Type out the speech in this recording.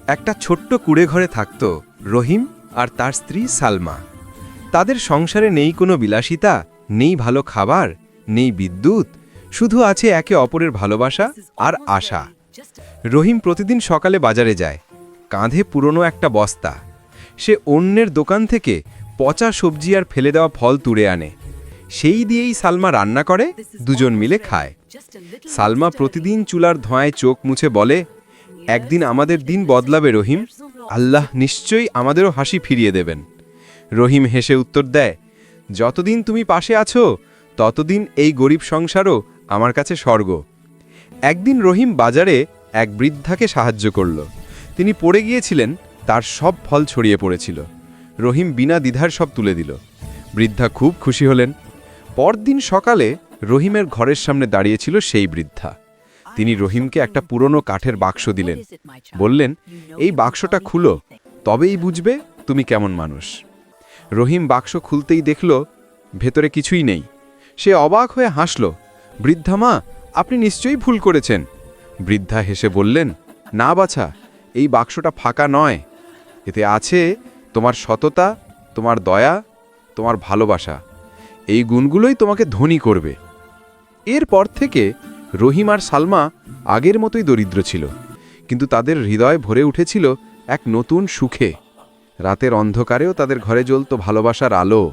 একটা ছোট্ট কুঁড়ে ঘরে থাকত রহিম আর তার স্ত্রী সালমা। তাদের সংসারে নেই কোনো বিলাসিতা, নেই ভালো খাবার, নেই বিদ্যুৎ, শুধু আছে একে অপরের ভালোবাসা আর আশা। রহিম প্রতিদিন সকালে বাজারে যায়, কাঁধে পুরনো একটা বস্তা। সে অন্যের দোকান থেকে পচা সবজি আর ফেলে দেওয়া ফল তুলে আনে। সেই দিয়েই সালমা রান্না করে, দুজন মিলে খায়। সালমা প্রতিদিন চুলার ধোঁয়ায় চোখ মুছে বলে, একদিন আমাদের দিন বদলাবে রহিম, আল্লাহ নিশ্চয়ই আমাদেরও হাসি ফিরিয়ে দেবেন। রহিম হেসে উত্তর দেয়, যতদিন তুমি পাশে আছো ততদিন এই গরিব সংসারও আমার কাছে স্বর্গ। একদিন রহিম বাজারে এক বৃদ্ধাকে সাহায্য করল। তিনি পড়ে গিয়েছিলেন, তার সব ফল ছড়িয়ে পড়েছিল। রহিম বিনা দ্বিধার সব তুলে দিল। বৃদ্ধা খুব খুশি হলেন। পরদিন সকালে রহিমের ঘরের সামনে দাঁড়িয়েছিল সেই বৃদ্ধা। তিনি রহিমকে একটা পুরনো কাঠের বাক্স দিলেন। বললেন, এই বাক্সটা খুলো, তবেই বুঝবে তুমি কেমন মানুষ। রহিম বাক্স খুলতেই দেখল ভেতরে কিছুই নেই। সে অবাক হয়ে হাসল। বৃদ্ধা মা, আপনি নিশ্চয়ই ভুল করেছেন। বৃদ্ধা হেসে বললেন, না বাছা, এই বাক্সটা ফাঁকা নয়। এতে আছে তোমার সততা, তোমার দয়া, তোমার ভালোবাসা। এই গুণগুলোই তোমাকে ধনী করবে। এরপর থেকে রহিম আর সালমা আগের মতোই দরিদ্র ছিল, কিন্তু তাদের হৃদয় ভরে উঠেছিল এক নতুন সুখে। রাতের অন্ধকারেও তাদের ঘরে জ্বলত ভালোবাসার আলো।